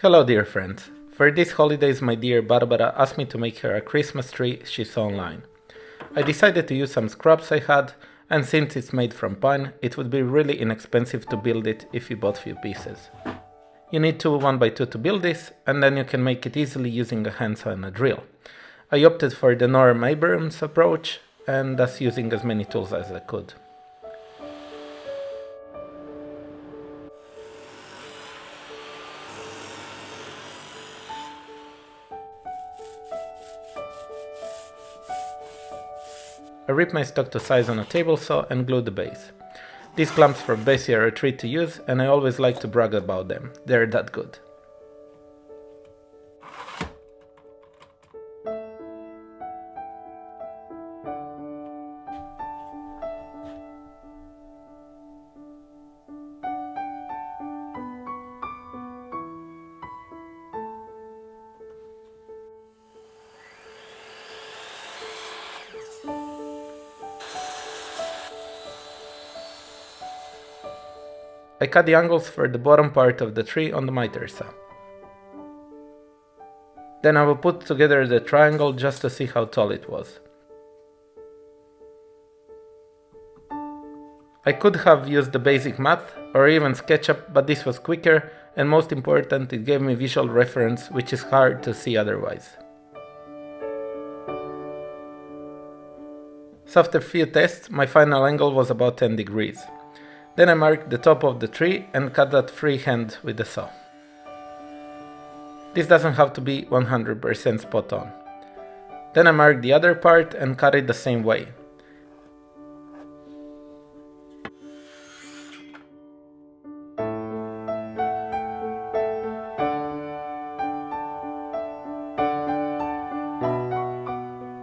Hello dear friends. For these holidays my dear Barbara asked me to make her a Christmas tree she saw online. I decided to use some scraps I had, and since it's made from pine, it would be really inexpensive to build it if you bought few pieces. You need two 1x2 to build this, and then you can make it easily using a handsaw and a drill. I opted for the Norm Abrams approach, and thus using as many tools as I could. I ripped my stock to size on a table saw and glued the base. These clamps from Bessey are a treat to use, and I always like to brag about them. They're that good. I cut the angles for the bottom part of the tree on the miter saw. Then I will put together the triangle just to see how tall it was. I could have used the basic math or even SketchUp, but this was quicker, and most important, it gave me visual reference, which is hard to see otherwise. So after a few tests, my final angle was about 10 degrees. Then I marked the top of the tree and cut that freehand with the saw. This doesn't have to be 100% spot on. Then I marked the other part and cut it the same way.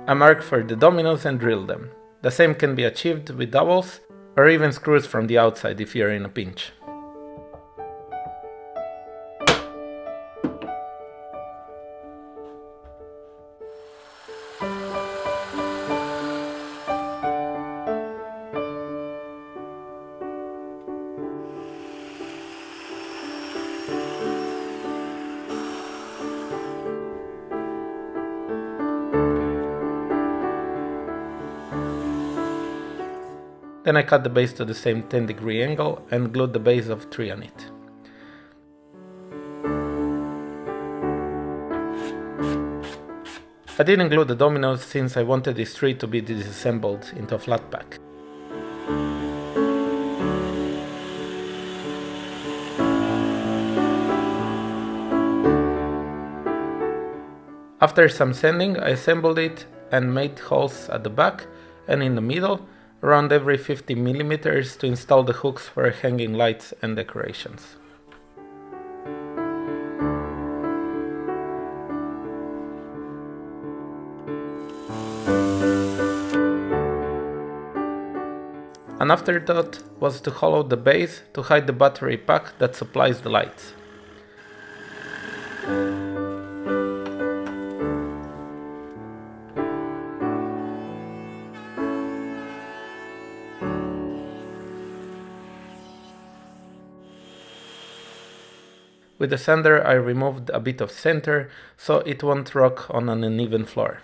I marked for the dominoes and drilled them. The same can be achieved with dowels, or even screws from the outside if you're in a pinch. Then I cut the base to the same 10-degree angle and glued the base of tree on it. I didn't glue the dominoes since I wanted this tree to be disassembled into a flat pack. After some sanding, I assembled it and made holes at the back and in the middle, around every 50 mm to install the hooks for hanging lights and decorations. An afterthought was to hollow the base to hide the battery pack that supplies the lights. With the sander I removed a bit of center so it won't rock on an uneven floor.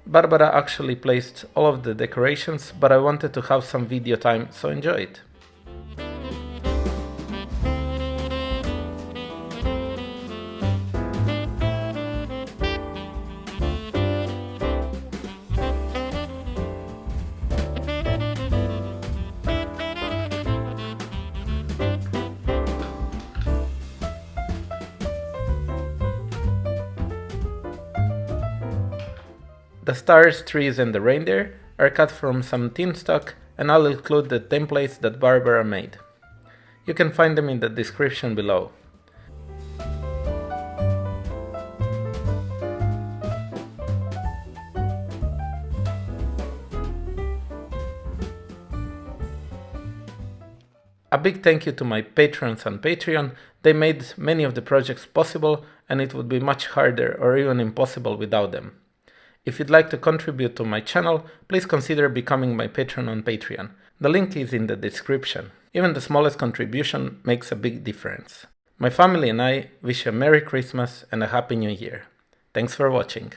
Barbara actually placed all of the decorations, but I wanted to have some video time, so enjoy it. The stars, trees and the reindeer are cut from some tin stock, and I'll include the templates that Barbara made. You can find them in the description below. A big thank you to my patrons on Patreon. They made many of the projects possible, and it would be much harder or even impossible without them. If you'd like to contribute to my channel, please consider becoming my patron on Patreon. The link is in the description. Even the smallest contribution makes a big difference. My family and I wish you a Merry Christmas and a Happy New Year. Thanks for watching.